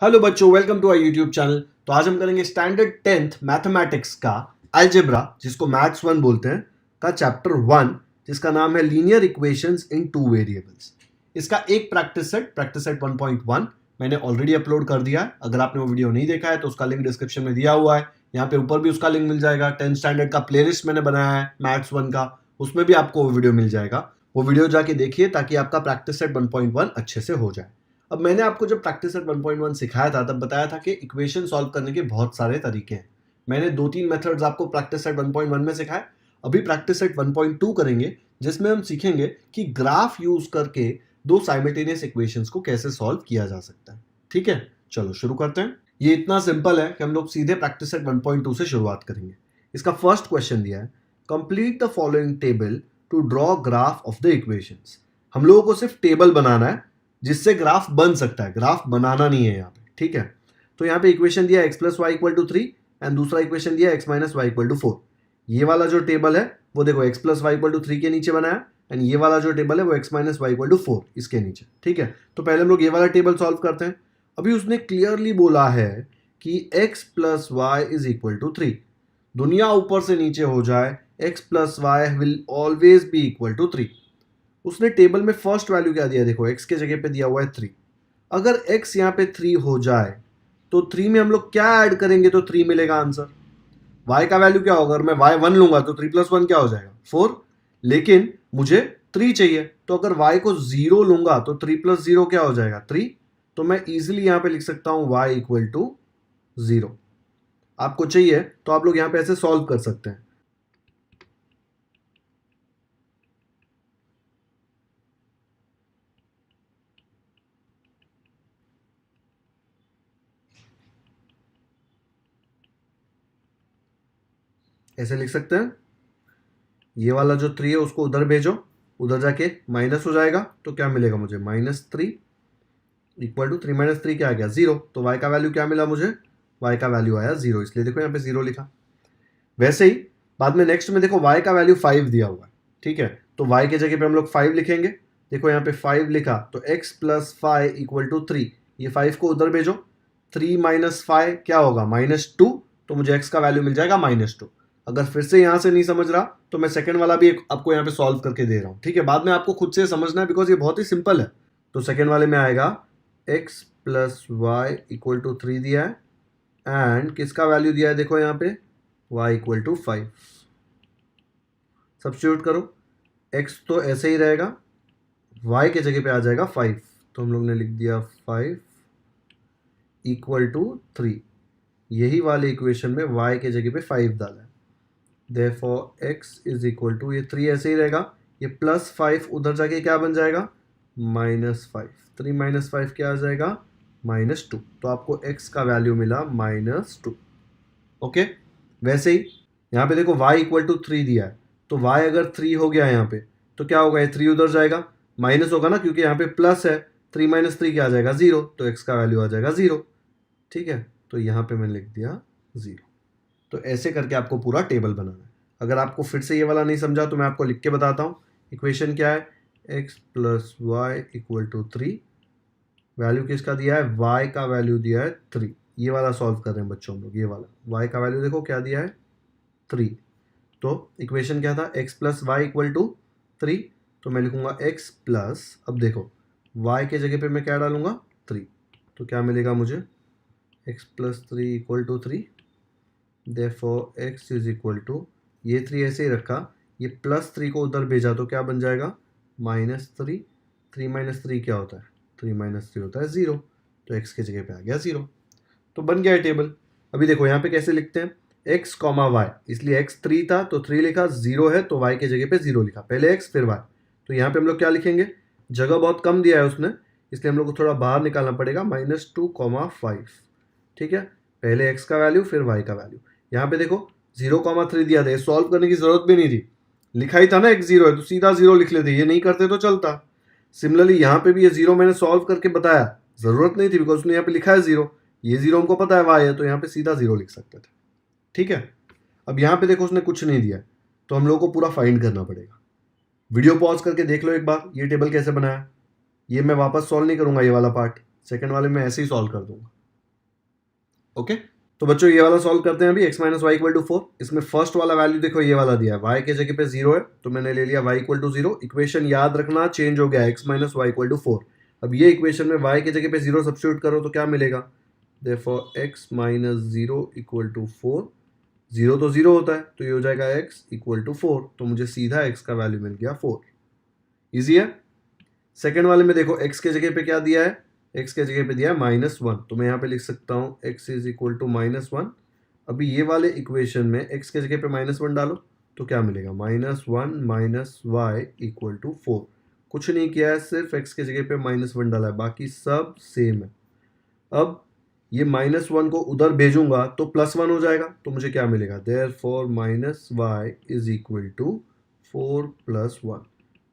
Hello बच्चों, welcome to our YouTube channel. तो आज हम करेंगे स्टैंडर्ड 10th मैथमेटिक्स का अलजेब्रा, जिसको मैथ्स 1 बोलते हैं, का चैप्टर 1, जिसका नाम है linear equations in two variables. इसका एक प्रैक्टिस सेट 1.1 मैंने ऑलरेडी अपलोड कर दिया है। अगर आपने वो वीडियो नहीं देखा है तो उसका लिंक डिस्क्रिप्शन में दिया हुआ है। यहाँ पे ऊपर भी उसका लिंक मिल जाएगा। 10th स्टैंडर्ड का प्लेलिस्ट मैंने बनाया है मैथ्स 1 का, उसमें भी आपको वो वीडियो मिल जाएगा। वो वीडियो जाके देखिए ताकि आपका प्रैक्टिस सेट 1.1 अच्छे से हो जाए। अब मैंने आपको जब प्रैक्टिस सेट 1.1 सिखाया था तब बताया था कि इक्वेशन सॉल्व करने के बहुत सारे तरीके हैं। मैंने 2-3 मेथड्स आपको प्रैक्टिस सेट 1.1 में सिखाए। अभी प्रैक्टिस सेट 1.2 करेंगे, जिसमें हम सीखेंगे कि ग्राफ यूज करके दो साइमल्टेनियस इक्वेशंस को कैसे सॉल्व किया जा सकता है। ठीक है, चलो शुरू करते हैं। ये इतना सिंपल है कि हम लोग सीधे प्रैक्टिस सेट 1.2 से शुरुआत करेंगे। इसका फर्स्ट क्वेश्चन दिया है, complete the following table to draw graph of the equations. हम लोगों को सिर्फ टेबल बनाना है जिससे ग्राफ बन सकता है, ग्राफ बनाना नहीं है यहाँ पे। ठीक है, तो यहाँ पे इक्वेशन दिया x plus y equal to 3 and दूसरा इक्वेशन दिया x minus y equal to 4। ये वाला जो टेबल है वो देखो x plus y equal to 3 के नीचे बनाया, एंड ये वाला जो टेबल है वो x minus y equal to 4 इसके नीचे। ठीक है, तो पहले हम लोग ये वाला टेबल सॉल्व करते हैं। अभी उसने क्लियरली बोला है कि x plus y is equal to 3। दुनिया ऊपर से नीचे हो जाए, x plus y will always be equal to 3। उसने टेबल में फर्स्ट वैल्यू क्या दिया, देखो x के जगह पे दिया हुआ है 3। अगर x यहाँ पे 3 हो जाए तो 3 में हम लोग क्या ऐड करेंगे तो 3 मिलेगा आंसर। y का वैल्यू क्या होगा, अगर मैं y 1 लूंगा तो 3 प्लस 1 क्या हो जाएगा 4, लेकिन मुझे 3 चाहिए, तो अगर y को 0 लूंगा तो 3 प्लस 0 क्या हो जाएगा 3। तो मैं इजिली यहाँ पे लिख सकता हूँ y इक्वल टू 0। आपको चाहिए तो आप लोग यहाँ पे ऐसे सॉल्व कर सकते हैं। ऐसे लिख सकते हैं, ये वाला जो 3 है उसको उधर भेजो, उधर जाके माइनस हो जाएगा, तो क्या मिलेगा मुझे -3 इक्वल टू 3 माइनस 3 क्या आ गया 0। तो y का वैल्यू क्या मिला मुझे, y का वैल्यू आया 0, इसलिए देखो यहाँ पे 0 लिखा। वैसे ही बाद में नेक्स्ट में देखो y का वैल्यू 5 दिया हुआ है। ठीक है, तो y के जगह पे हम लोग 5 लिखेंगे। देखो यहाँ पे 5 लिखा तो x प्लस 5 इक्वल टू 3, ये 5 को उधर भेजो, 3 माइनस 5 क्या होगा -2, तो मुझे x का वैल्यू मिल जाएगा -2। अगर फिर से यहाँ से नहीं समझ रहा तो मैं सेकंड वाला भी आपको यहाँ पे सॉल्व करके दे रहा हूँ। ठीक है, बाद में आपको खुद से समझना है बिकॉज ये बहुत ही सिंपल है। तो सेकंड वाले में आएगा x plus y equal to 3 दिया है, एंड किसका वैल्यू दिया है देखो यहाँ पे y इक्वल टू 5। सब्स्टिट्यूट करो, x तो ऐसे ही रहेगा, y के जगह पे आ जाएगा 5, तो हम लोग ने लिख दिया 5 इक्वल टू 3। यही वाले इक्वेशन में y के जगह पे 5 डाला है, therefore x is equal to, ये 3 ऐसे ही रहेगा, ये प्लस 5 उधर जाके क्या बन जाएगा -5। 3 माइनस 5 क्या आ जाएगा -2, तो आपको x का वैल्यू मिला -2। ओके, वैसे ही यहाँ पे देखो y इक्वल टू 3 दिया है, तो y अगर 3 हो गया यहाँ पे तो क्या होगा, ये 3 उधर जाएगा, माइनस होगा ना क्योंकि यहाँ पे प्लस है, 3 माइनस 3 क्या आ जाएगा 0, तो x का वैल्यू आ जाएगा 0। ठीक है, तो यहाँ पे मैंने लिख दिया 0। तो ऐसे करके आपको पूरा टेबल बनाना है। अगर आपको फिर से ये वाला नहीं समझा तो मैं आपको लिख के बताता हूँ। इक्वेशन क्या है, x plus y equal to 3, value किसका दिया है, y का वैल्यू दिया है 3। ये वाला सॉल्व कर रहे हैं बच्चों हम लोग, ये वाला y का वैल्यू देखो क्या दिया है 3। तो इक्वेशन क्या था, x plus y equal to 3, तो मैं लिखूंगा x प्लस, अब देखो y के जगह पे मैं क्या डालूंगा 3, तो क्या मिलेगा मुझे x plus 3 equal to 3, therefore x is equal to, ये 3 ऐसे ही रखा, ये प्लस 3 को उधर भेजा तो क्या बन जाएगा -3। 3 माइनस 3 क्या होता है, 3 माइनस 3 होता है 0, तो x के जगह पे आ गया 0। तो बन गया है टेबल। अभी देखो यहाँ पे कैसे लिखते हैं, x कॉमा वाई, इसलिए x 3 था तो 3 लिखा, 0 है तो y के जगह पे 0 लिखा, पहले x फिर y। तो यहाँ पे हम लोग क्या लिखेंगे, जगह बहुत कम दिया है उसने, इसलिए हम लोग को थोड़ा बाहर निकालना पड़ेगा, -2,5। ठीक है, पहले x का वैल्यू फिर y का वैल्यू। यहाँ पे देखो 0,3 दिया था, सॉल्व करने की जरूरत भी नहीं थी, लिखा ही था ना x 0 है तो सीधा 0 लिख लेते, ये नहीं करते तो चलता। सिमिलरली यहाँ पे भी ये 0 मैंने सॉल्व करके बताया, जरूरत नहीं थी बिकॉज उसने यहाँ पे लिखा है 0, ये 0 हमको पता है y है, तो यहाँ पे सीधा 0 लिख सकते थे। ठीक है, अब यहाँ पे देखो उसने कुछ नहीं दिया, तो हम लोग को पूरा फाइंड करना पड़ेगा। वीडियो पॉज करके देख लो एक बार ये टेबल कैसे बनाया। ये मैं वापस सॉल्व नहीं करूंगा, ये वाला पार्ट सेकंड वाले में ऐसे ही सॉल्व कर दूंगा। ओके, तो बच्चों ये वाला सॉल्व करते हैं अभी। x minus y equal to 4, इसमें फर्स्ट वाला वैल्यू देखो ये वाला दिया है, y के जगह पे 0 है तो मैंने ले लिया y इक्वल टू 0। इक्वेशन याद रखना चेंज हो गया, x minus y equal to 4। अब ये इक्वेशन में y के जगह पे 0 सब्स्टिट्यूट करो तो क्या मिलेगा, therefore x minus 0 equal to 4। 0 तो 0 होता है तो ये हो जाएगा x इक्वल टू 4, तो मुझे सीधा x का वैल्यू मिल गया 4। ईजी है। सेकेंड वाले में देखो x के जगह पे क्या दिया है, x के जगह पे दिया है -1, तो मैं यहाँ पे लिख सकता हूँ x इज इक्वल टू -1। अभी ये वाले इक्वेशन में x के जगह पे -1 डालो तो क्या मिलेगा, -1 माइनस वाई इक्वल टू 4। कुछ नहीं किया है, सिर्फ x के जगह पे -1 डाला है, बाकी सब सेम है। अब ये -1 को उधर भेजूंगा तो +1 हो जाएगा, तो मुझे क्या मिलेगा, therefore minus y is equal to 4 + 1,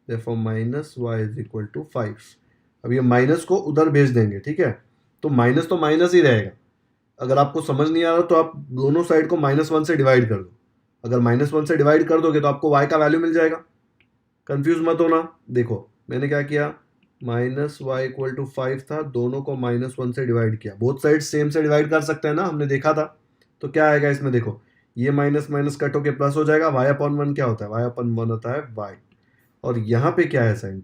therefore minus y is equal to 5। अब ये माइनस को उधर भेज देंगे, ठीक है, तो माइनस ही रहेगा। अगर आपको समझ नहीं आ रहा तो आप दोनों साइड को -1 से डिवाइड कर दो। अगर -1 से डिवाइड कर दोगे तो आपको y का वैल्यू मिल जाएगा। कंफ्यूज मत होना। देखो मैंने क्या किया, माइनस वाई इक्वल टू 5 था, दोनों को -1 से डिवाइड किया। बोथ साइड सेम से डिवाइड कर सकते हैं ना, हमने देखा था। तो क्या आएगा इसमें, देखो ये माइनस माइनस कट होके प्लस हो जाएगा। y/1 क्या होता है, y/1 होता है y। और यहाँ पे क्या है साइन,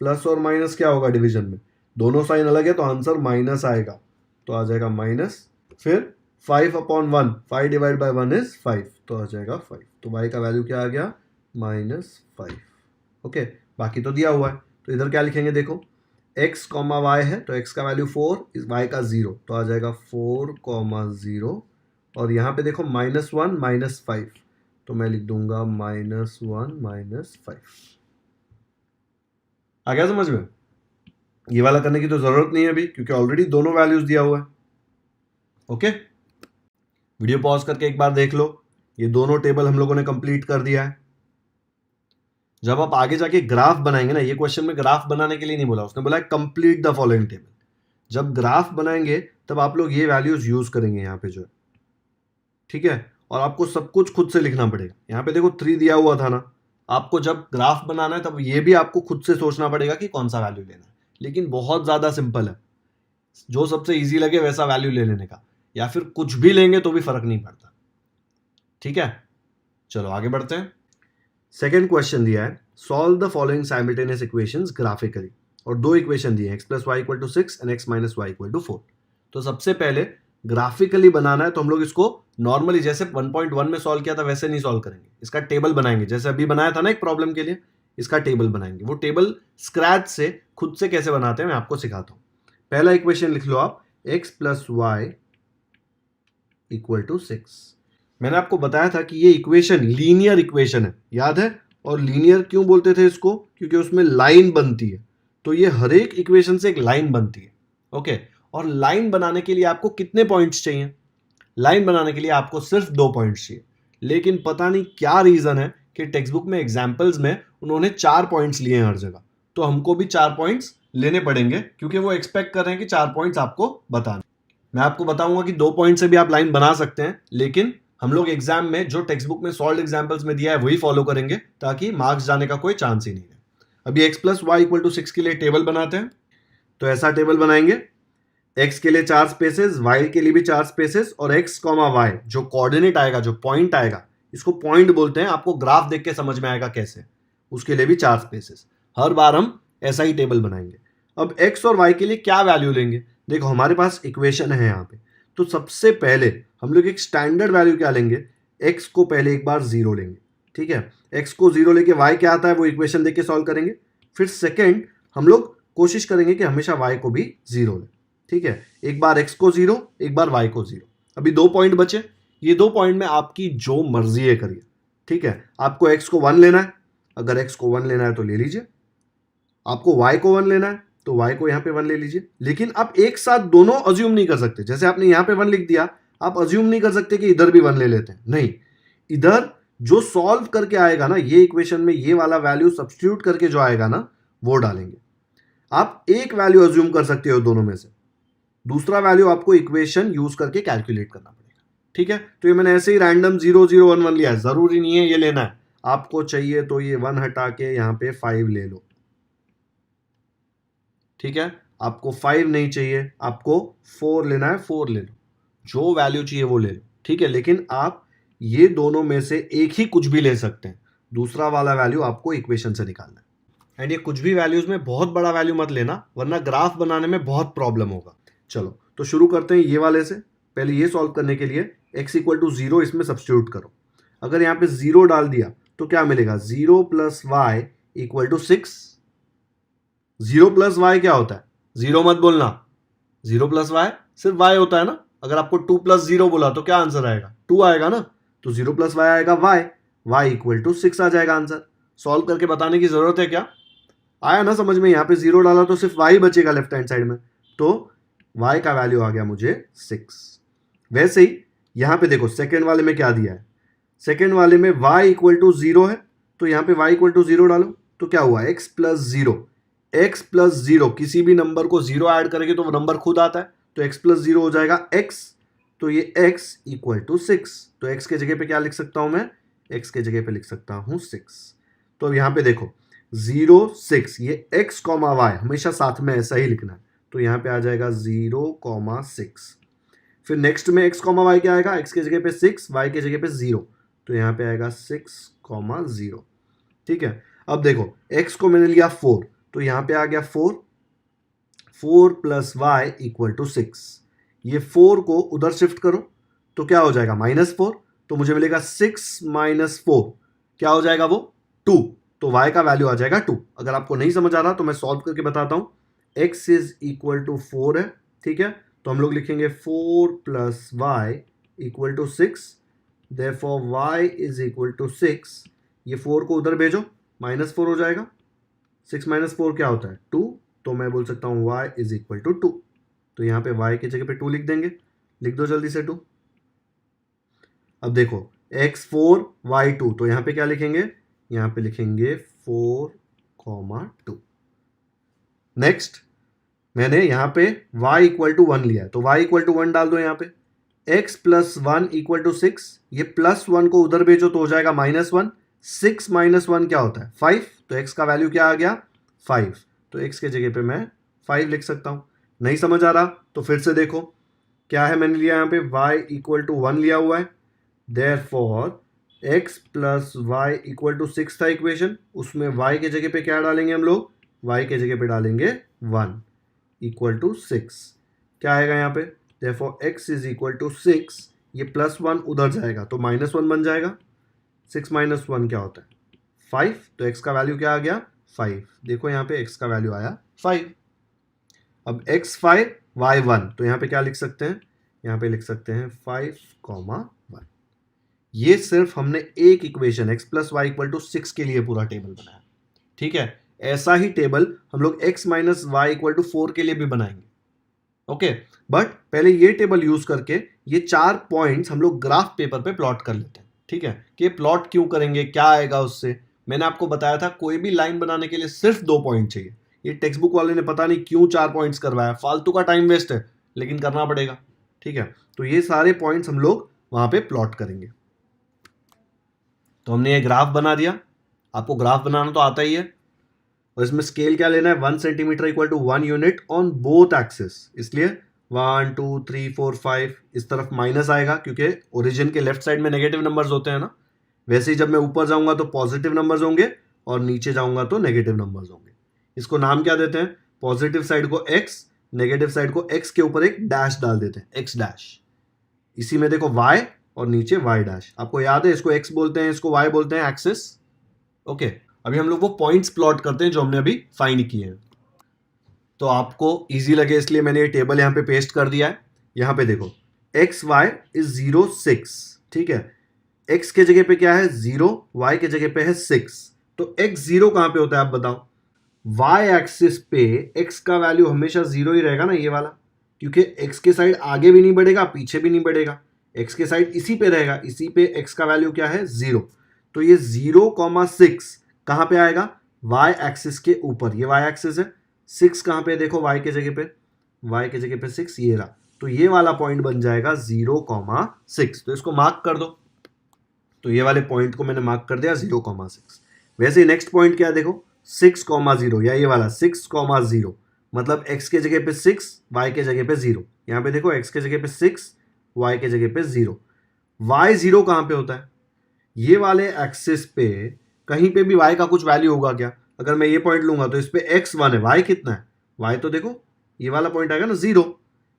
प्लस और माइनस क्या होगा डिवीजन में, दोनों साइन अलग है तो आंसर माइनस आएगा, तो आ जाएगा माइनस। फिर 5/1, 5 डिवाइड बाई 1 इज 5, तो आ जाएगा 5। तो y का वैल्यू क्या आ गया, -5। ओके, बाकी तो दिया हुआ है, तो इधर क्या लिखेंगे, देखो x, y है तो x का वैल्यू 4, y का 0, तो आ जाएगा 4, 0। और यहाँ पे देखो -1 -5, तो मैं लिख दूंगा -1 -5। आ गया समझ में। ये वाला करने की तो जरूरत नहीं है अभी, क्योंकि ऑलरेडी दोनों वैल्यूज दिया हुआ है। ओके, वीडियो पॉज करके एक बार देख लो, ये दोनों टेबल हम लोगों ने कंप्लीट कर दिया है। जब आप आगे जाके ग्राफ बनाएंगे ना, ये क्वेश्चन में ग्राफ बनाने के लिए नहीं बोला, उसने बोला है कंप्लीट द फॉलोइंग टेबल। जब ग्राफ बनाएंगे तब आप लोग ये वैल्यूज यूज करेंगे यहाँ पे जो है, ठीक है। और आपको सब कुछ खुद से लिखना पड़ेगा। यहाँ पे देखो 3 दिया हुआ था ना, आपको जब ग्राफ बनाना है तब ये भी आपको खुद से सोचना पड़ेगा कि कौन सा वैल्यू लेना है। लेकिन बहुत ज्यादा सिंपल है, जो सबसे इजी लगे वैसा वैल्यू ले लेने का, या फिर कुछ भी लेंगे तो भी फर्क नहीं पड़ता, ठीक है। चलो आगे बढ़ते हैं। सेकेंड क्वेश्चन दिया है, solve the following simultaneous equations graphically. और दो इक्वेशन दिए हैं, x + y = 6 and x - y = 4। तो सबसे पहले ग्राफिकली बनाना है, तो हम लोग इसको नॉर्मली जैसे 1.1 में सॉल्व किया था वैसे नहीं सॉल्व करेंगे, इसका टेबल बनाएंगे। जैसे अभी बनाया था ना एक प्रॉब्लम के लिए, इसका टेबल बनाएंगे। वो टेबल स्क्रैच से खुद से कैसे बनाते हैं मैं आपको सिखाता हूं। पहला इक्वेशन लिख लो आप, x + y = 6। मैंने आपको बताया था कि ये इक्वेशन लीनियर इक्वेशन है, याद है। और लीनियर क्यों बोलते थे इसको, क्योंकि उसमें लाइन बनती है। तो ये हर एक इक्वेशन से एक लाइन बनती है, ओके। और लाइन बनाने के लिए आपको कितने पॉइंट्स चाहिए, लाइन बनाने के लिए आपको सिर्फ 2 पॉइंट्स चाहिए। लेकिन पता नहीं क्या रीजन है कि टेक्स्ट बुक में एग्जाम्पल्स में उन्होंने 4 पॉइंट्स लिए हैं हर जगह, तो हमको भी 4 पॉइंट्स लेने पड़ेंगे, क्योंकि वो एक्सपेक्ट कर रहे हैं कि 4 पॉइंट्स आपको बताने। मैं आपको बताऊंगा कि 2 पॉइंट से भी आप लाइन बना सकते हैं, लेकिन हम लोग एग्जाम में जो टेक्स्ट बुक में सॉल्व एग्जाम्पल्स में दिया है वही फॉलो करेंगे, ताकि मार्क्स जाने का कोई चांस ही नहीं है। अभी x + y = 6 के लिए टेबल बनाते हैं। तो ऐसा टेबल बनाएंगे, x के लिए 4 स्पेसेस, y के लिए भी 4 स्पेसेस, और x, y जो कोऑर्डिनेट आएगा, जो पॉइंट आएगा, इसको पॉइंट बोलते हैं। आपको ग्राफ देख के समझ में आएगा कैसे, उसके लिए भी 4 स्पेसेस। हर बार हम ऐसा ही टेबल बनाएंगे। अब x और y के लिए क्या वैल्यू लेंगे, देखो हमारे पास इक्वेशन है यहाँ पे। तो सबसे पहले हम लोग एक स्टैंडर्ड वैल्यू क्या लेंगे, x को पहले एक बार 0 लेंगे, ठीक है। x को 0 लेके y क्या आता है वो इक्वेशन देख के सॉल्व करेंगे। फिर सेकेंड हम लोग कोशिश करेंगे कि हमेशा y को भी 0 लें, ठीक है। एक बार x को 0, एक बार y को 0। अभी 2 पॉइंट बचे, ये 2 पॉइंट में आपकी जो मर्जी है करिए, ठीक है। आपको x को 1 लेना है, अगर x को 1 लेना है तो ले लीजिए। आपको y को 1 लेना है तो y को यहां पे 1 ले लीजिए। लेकिन आप एक साथ दोनों अज्यूम नहीं कर सकते। जैसे आपने यहां पे 1 लिख दिया, आप अज्यूम नहीं कर सकते कि इधर भी 1 ले लेते हैं, नहीं। इधर जो सॉल्व करके आएगा ना, ये इक्वेशन में ये वाला वैल्यू सब्स्टिट्यूट करके जो आएगा ना, वो डालेंगे। आप एक वैल्यू अज्यूम कर सकते हो दोनों में से, दूसरा वैल्यू आपको इक्वेशन यूज करके कैलकुलेट करना पड़ेगा, ठीक है। तो ये मैंने ऐसे ही रैंडम 0 0 1 1 लिया है, जरूरी नहीं है ये लेना है। आपको चाहिए तो ये 1 हटा के यहां पे 5 ले लो, ठीक है। आपको 5 नहीं चाहिए, आपको 4 लेना है, 4 ले लो। जो वैल्यू चाहिए वो ले लो, ठीक है। लेकिन आप ये दोनों में से एक ही कुछ भी ले सकते हैं, दूसरा वाला वैल्यू आपको इक्वेशन से निकालना है। एंड ये कुछ भी वैल्यूज में बहुत बड़ा वैल्यू मत लेना, वरना ग्राफ बनाने में बहुत प्रॉब्लम होगा। चलो तो शुरू करते हैं ये वाले से। पहले ये सॉल्व करने के लिए x इक्वल टू 0 इसमें सब्स्टिट्यूट करो। अगर यहाँ पे 0 डाल दिया तो क्या मिलेगा, 0 plus y equal to 6। 0 plus y क्या होता है, 0 मत बोलना, 0 प्लस वाई सिर्फ y होता है ना। अगर आपको 2 प्लस 0 बोला तो क्या आंसर आएगा, 2 आएगा ना। तो 0 प्लस वाई आएगा y इक्वल टू 6 आ जाएगा आंसर। सॉल्व करके बताने की जरूरत है क्या, आया ना समझ में। यहाँ पे 0 डाला तो सिर्फ y बचेगा लेफ्ट हैंड साइड में, तो y का वैल्यू आ गया मुझे 6। वैसे ही यहाँ पे देखो सेकेंड वाले में क्या दिया है, सेकेंड वाले में y इक्वल टू 0 है, तो यहाँ पे y इक्वल टू 0 डालो तो क्या हुआ, x प्लस 0। x प्लस 0 किसी भी नंबर को 0 ऐड करेंगे तो वो नंबर खुद आता है, तो x प्लस 0 हो जाएगा x, तो ये x इक्वल टू 6। तो x के जगह पे क्या लिख सकता हूं मैं, x के जगह पे लिख सकता हूं 6। तो अब यहाँ पे देखो 0 6, ये x कॉमा वाई हमेशा साथ में ऐसा ही लिखना है, तो यहाँ पे आ जाएगा 0,6। फिर नेक्स्ट में x कॉमा वाई क्या आएगा, x के जगह पे 6, y के जगह पे 0, तो यहाँ पे आएगा 6,0। ठीक है। अब देखो x को मैंने लिया 4, तो यहाँ पे आ गया 4 प्लस वाई इक्वल टू 6। ये 4 को उधर शिफ्ट करो तो क्या हो जाएगा, -4, तो मुझे मिलेगा 6 माइनस 4, क्या हो जाएगा वो 2, तो y का वैल्यू आ जाएगा 2। अगर आपको नहीं समझ आ रहा तो मैं सॉल्व करके बताता हूं। x इज इक्वल टू 4 है, ठीक है, तो हम लोग लिखेंगे 4 plus y equal to 6, therefore y is equal to 6। ये 4 को उधर भेजो, -4 हो जाएगा, 6 माइनस 4 क्या होता है 2, तो मैं बोल सकता हूं y इज इक्वल टू 2। तो यहां पे y की जगह पे 2 लिख देंगे, लिख दो जल्दी से 2। अब देखो x4 y2, तो यहां पे क्या लिखेंगे, यहां पे लिखेंगे 4,2। नेक्स्ट मैंने यहां पे y इक्वल टू 1 लिया है, तो y इक्वल टू 1 डाल दो यहाँ पे। x प्लस 1 इक्वल टू 6, ये प्लस 1 को उधर भेजो तो हो जाएगा -1। 6 माइनस 1 क्या होता है 5, तो x का वैल्यू क्या आ गया 5, तो x के जगह पे मैं 5 लिख सकता हूं। नहीं समझ आ रहा तो फिर से देखो क्या है, मैंने लिया यहाँ पे y इक्वल टू 1 लिया हुआ है, therefore x plus y equal to 6 था इक्वेशन, उसमें y के जगह पे क्या डालेंगे हम लोग, y के जगह पे डालेंगे 1 इक्वल टू 6। क्या आएगा यहाँ पे, therefore x is equal to 6, ये प्लस 1 उधर जाएगा तो -1 बन जाएगा। 6 माइनस 1 क्या होता है 5, तो x का वैल्यू क्या आ गया 5। देखो यहाँ पे x का वैल्यू आया 5। अब x 5 y 1, तो यहाँ पे क्या लिख सकते हैं, यहाँ पे लिख सकते हैं 5,1। ये सिर्फ हमने एक equation x plus y equal to 6 के लिए पूरा टेबल बनाया, ठीक है। ऐसा ही टेबल हम लोग x minus y equal to 4 के लिए भी बनाएंगे, ओके। बट पहले ये टेबल यूज करके ये 4 पॉइंट्स हम लोग ग्राफ पेपर पे प्लॉट कर लेते हैं, ठीक है। कि प्लॉट क्यों करेंगे, क्या आएगा उससे, मैंने आपको बताया था कोई भी लाइन बनाने के लिए सिर्फ 2 पॉइंट चाहिए। ये टेक्स्ट बुक वाले ने पता नहीं क्यों 4 पॉइंट्स करवाया, फालतू का टाइम वेस्ट है, लेकिन करना पड़ेगा, ठीक है। तो ये सारे पॉइंट्स हम लोग वहां पे प्लॉट करेंगे। तो हमने ये ग्राफ बना दिया, आपको ग्राफ बनाना तो आता ही है, और इसमें स्केल क्या लेना है, 1 centimetre equal to 1 unit on both axis, इसलिए 1 2 3 4 5 इस तरफ माइनस आएगा क्योंकि ओरिजिन के लेफ्ट साइड में नेगेटिव नंबर्स होते हैं ना। वैसे ही जब मैं ऊपर जाऊंगा तो पॉजिटिव नंबर्स होंगे और नीचे जाऊंगा तो नेगेटिव नंबर्स होंगे। इसको नाम क्या देते हैं, पॉजिटिव साइड को x, नेगेटिव साइड को x के ऊपर एक डैश डाल देते हैं, x डैश। इसी में देखो y और नीचे y डैश, आपको याद है इसको x बोलते हैं, इसको y बोलते हैं, एक्सिस, ओके। अभी हम लोग वो पॉइंट्स प्लॉट करते हैं जो हमने अभी फाइंड किए हैं। तो आपको इजी लगे इसलिए मैंने ये टेबल यहाँ पे पेस्ट कर दिया है। यहाँ पे देखो एक्स वाई इज 0 6, ठीक है। x के जगह पे क्या है 0, y के जगह पे है 6, तो x 0 कहां पे होता है आप बताओ, y एक्सिस पे x का वैल्यू हमेशा 0 ही रहेगा ना, ये वाला, क्योंकि x के साइड आगे भी नहीं बढ़ेगा पीछे भी नहीं बढ़ेगा, x के साइड इसी पे रहेगा, इसी पे x का वैल्यू क्या है 0। तो ये 0,6 कहां पे आएगा, y एक्सिस के ऊपर, ये y एक्सिस है, 6 कहां पे देखो y के जगह पे, y के जगह पे 6 ये रहा, तो ये वाला पॉइंट बन जाएगा 0,6। तो इसको मार्क कर दो, तो ये वाले पॉइंट को मैंने मार्क कर दिया 0,6। वैसे नेक्स्ट पॉइंट क्या देखो 6,0, या ये वाला 6,0, मतलब x के जगह पे 6, y के जगह पे 0। यहाँ पे देखो x के जगह पे 6, y के जगह पे 0। y 0 कहाँ पे होता है? ये वाले एक्सिस पे कहीं पे भी y का कुछ वैल्यू होगा क्या? अगर मैं ये पॉइंट लूंगा तो इस पे x1 है, y कितना है? y तो देखो ये वाला पॉइंट आएगा ना 0।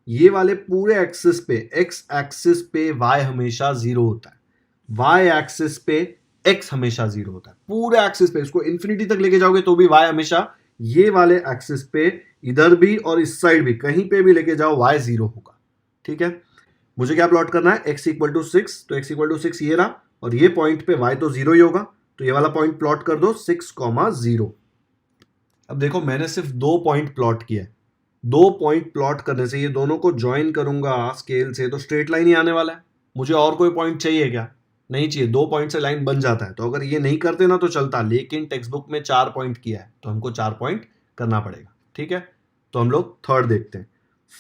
ये वाले पूरे एक्सिस पे, x एक्सिस पे y हमेशा 0 होता है, y एक्सिस पे x हमेशा 0 होता है। पूरे एक्सिस पे, इसको इंफिनिटी तक लेके जाओगे तो भी y हमेशा ये वाले एक्सिस पे इधर भी और इस साइड भी कहीं पे भी लेके जाओ y 0 होगा। ठीक है, मुझे क्या प्लॉट करना है? x इक्वल टू 6, तो x इक्वल टू 6 ये रहा, और ये पॉइंट पे y तो 0 ही होगा, तो ये वाला पॉइंट प्लॉट कर दो 6,0। अब देखो मैंने सिर्फ 2 पॉइंट प्लॉट किया है। 2 पॉइंट प्लॉट करने से, ये दोनों को ज्वाइन करूंगा स्केल से तो स्ट्रेट लाइन ही आने वाला है। मुझे और कोई पॉइंट चाहिए क्या? नहीं चाहिए। 2 पॉइंट से लाइन बन जाता है। तो अगर ये नहीं करते ना तो चलता, लेकिन टेक्स्ट बुक में 4 पॉइंट किया है तो हमको 4 पॉइंट करना पड़ेगा। ठीक है, तो हम लोग थर्ड देखते हैं।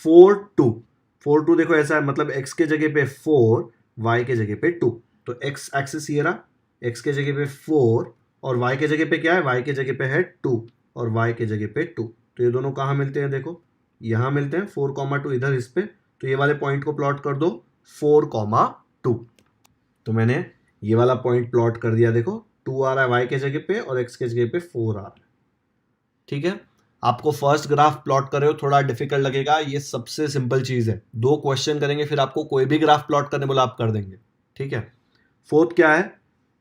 4 2 देखो ऐसा है, मतलब x के जगह पे 4, y के जगह पे 2। तो x एक्सिस ये रहा, x के जगह पे 4 और y के जगह पे क्या है? y के जगह पे है 2 और y के जगह पे 2। तो ये दोनों कहाँ मिलते हैं? देखो यहाँ मिलते हैं, 4,2 इधर इस पे। तो ये वाले पॉइंट को प्लॉट कर दो 4,2। तो मैंने ये वाला पॉइंट प्लॉट कर दिया। देखो 2 आ रहा है y के जगह पे और x के जगह पे 4 आ रहा है। ठीक है, आपको फर्स्ट ग्राफ प्लॉट कर रहे हो, थोड़ा डिफिकल्ट लगेगा, ये सबसे सिंपल चीज है। 2 क्वेश्चन करेंगे फिर आपको कोई भी ग्राफ प्लॉट करने बोला आप कर देंगे। ठीक है, फोर्थ क्या है?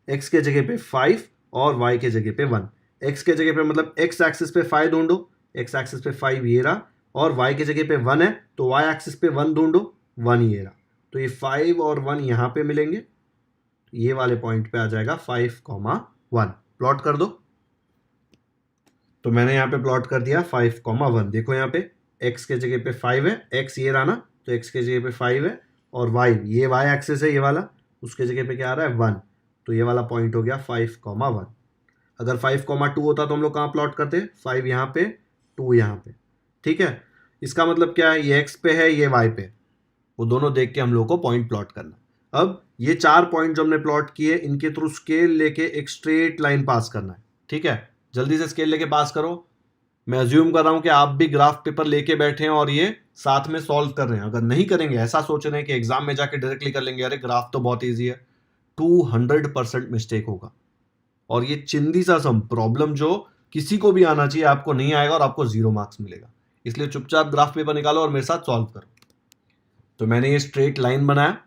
x के जगह पे 5 और y के जगह पे 1। x के जगह पे मतलब x एक्सिस पे 5 ढूंढो, x एक्सिस पे 5 ये रहा, और y के जगह पे 1 है तो y एक्सिस पे 1 ढूंढो, 1 ये रहा। तो ये 5 और 1 यहां पे मिलेंगे, ये वाले पॉइंट पे आ जाएगा 5,1। प्लॉट कर दो। तो मैंने यहाँ पे प्लॉट कर दिया 5,1। देखो यहाँ पे x के जगह पे 5 है, x ये रहा ना, तो x के जगह पे 5 है, और y ये y एक्सिस है ये वाला, उसके जगह पे क्या आ रहा है? 1। तो ये वाला पॉइंट हो गया 5,1। अगर 5,2 होता तो हम लोग कहाँ प्लॉट करते? 5 यहाँ पे, 2 यहाँ पे। ठीक है, इसका मतलब क्या है? ये x पे है, ये y पे, वो दोनों देख के हम लोग को पॉइंट प्लॉट करना। अब ये 4 पॉइंट जो हमने प्लॉट किए, इनके थ्रू स्केल लेके एक स्ट्रेट लाइन पास करना है। ठीक है, जल्दी से स्केल लेके पास करो। मैं अज्यूम कर रहा हूं कि आप भी ग्राफ पेपर लेके बैठे हैं और ये साथ में सॉल्व कर रहे हैं। अगर नहीं करेंगे, ऐसा सोच रहे हैं कि एग्जाम में जाके डायरेक्टली कर लेंगे, अरे ग्राफ तो बहुत ईजी है, 200% मिस्टेक होगा। और ये चिंदी सा सम प्रॉब्लम जो किसी को भी आना चाहिए, आपको नहीं आएगा और आपको 0 मार्क्स मिलेगा। इसलिए चुपचाप ग्राफ पेपर निकालो और मेरे साथ सॉल्व करो। तो मैंने ये स्ट्रेट लाइन बनाया,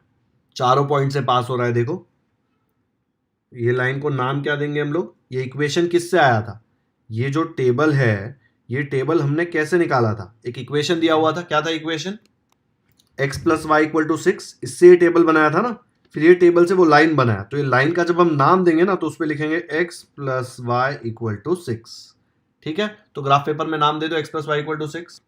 चारों पॉइंट से पास हो रहा है। देखो ये लाइन को नाम क्या देंगे हम लोग? ये इक्वेशन किससे आया था? ये जो टेबल है, ये टेबल हमने कैसे निकाला था? एक इक्वेशन दिया हुआ था, क्या था equation? x plus y equal to 6। इससे ये टेबल बनाया था ना, फिर ये टेबल से वो लाइन बनाया। तो ये लाइन का जब हम नाम देंगे ना तो उस पर लिखेंगे x plus y equal to 6। ठीक है, तो ग्राफ पेपर में नाम दे दो x plus y equal to 6।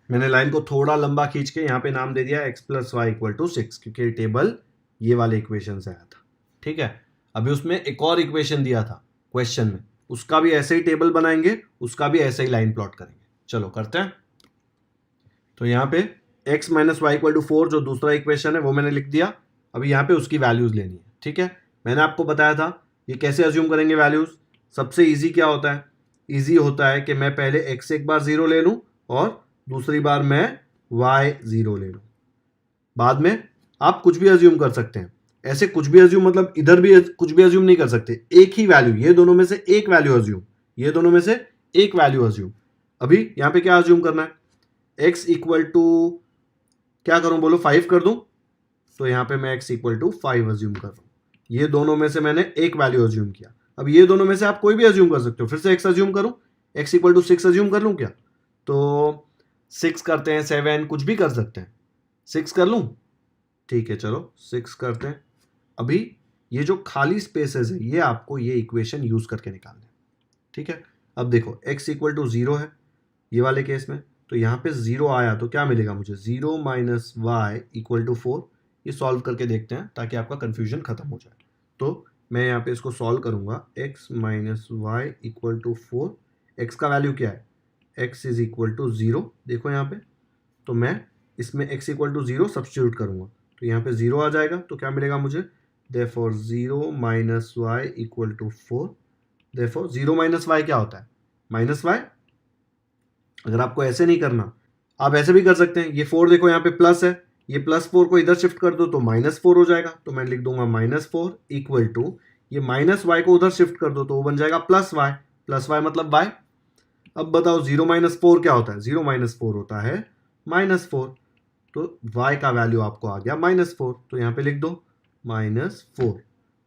मैंने लाइन को थोड़ा लंबा खींच के यहाँ पे नाम दे दिया x plus y equal to 6, क्योंकि ये टेबल ये वाले इक्वेशन से आया था। ठीक है, अभी उसमें एक और इक्वेशन दिया था क्वेश्चन में, उसका भी ऐसे ही टेबल बनाएंगे, उसका भी ऐसे ही लाइन प्लॉट करेंगे। चलो करते हैं। तो यहाँ पे x minus y equal to 4 जो दूसरा इक्वेशन है वो मैंने लिख दिया। अभी यहाँ पे उसकी वैल्यूज लेनी है। ठीक है, मैंने आपको बताया था ये कैसे अज्यूम करेंगे वैल्यूज। सबसे इजी क्या होता है? इजी होता है कि मैं पहले x एक बार 0 ले लूँ और दूसरी बार मैं y 0 ले लूँ। बाद में आप कुछ भी अज्यूम कर सकते हैं। ऐसे कुछ भी अज्यूम मतलब इधर भी कुछ भी अज्यूम नहीं कर सकते। एक ही वैल्यू, ये दोनों में से एक वैल्यू अज्यूम, ये दोनों में से एक वैल्यू अज्यूम। अभी यहाँ पे क्या अज्यूम करना है? x इक्वल टू क्या करूं? बोलो 5 कर दूं। तो यहाँ पे मैं x इक्वल टू 5 अज्यूम कर रहा हूं। ये दोनों में से मैंने एक वैल्यू अज्यूम किया। अब ये दोनों में से आप कोई भी अज्यूम कर सकते हो। फिर से x अज्यूम करूं, x इक्वल टू 6 अज्यूम कर लूं क्या? तो 6 करते हैं, 7 कुछ भी कर सकते हैं। 6 कर लूं? ठीक है, चलो 6 करते हैं। अभी ये जो खाली स्पेसेस है ये आपको ये इक्वेशन यूज करके निकालना है। ठीक है, अब देखो x इक्वल टू 0 है ये वाले केस में, तो यहाँ पे 0 आया तो क्या मिलेगा मुझे? 0 माइनस वाई इक्वल टू 4। ये सॉल्व करके देखते हैं ताकि आपका कंफ्यूजन खत्म हो जाए। तो मैं यहाँ पे इसको सॉल्व करूँगा। x minus y equal to 4, x का वैल्यू क्या है? x is equal to 0। देखो यहाँ पे, तो मैं इसमें x इक्वल टू 0 सब्स्टिट्यूट करूँगा, तो यहाँ पे 0 आ जाएगा। तो क्या मिलेगा मुझे? Therefore 0 minus y equal to 4। Therefore 0 minus y क्या होता है? Minus y. अगर आपको ऐसे नहीं करना, आप ऐसे भी कर सकते हैं। ये 4 देखो यहाँ पे प्लस है, ये +4 को इधर शिफ्ट कर दो तो -4 हो जाएगा, तो मैं लिख दूंगा -4 इक्वल टू ये -y को उधर शिफ्ट कर दो तो वो बन जाएगा +y मतलब y। अब बताओ 0 - 4 क्या होता है? 0 - 4 होता है -4, तो y का वैल्यू आपको आ गया -4, तो यहाँ पे लिख दो -4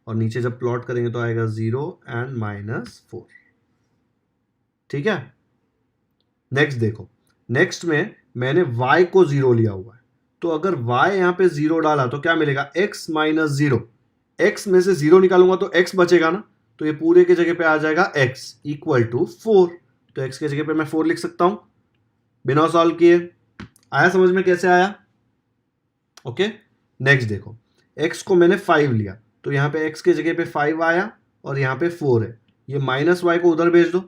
और नीचे जब प्लॉट करेंगे तो आएगा 0 एंड -4। ठीक है, नेक्स्ट देखो, नेक्स्ट में मैंने y को 0 लिया हुआ है, तो अगर y यहाँ पे 0 डाला तो क्या मिलेगा? x - 0, x में से 0 निकालूंगा तो x बचेगा ना, तो ये पूरे की जगह पे आ जाएगा x इक्वल टू 4, तो x की जगह पे मैं 4 लिख सकता हूं बिना सॉल्व किए। आया समझ में कैसे आया? ओके, नेक्स्ट देखो, x को मैंने 5 लिया, तो यहाँ पे x की जगह पे 5 आया और यहाँ पे 4 है, ये -y को उधर भेज दो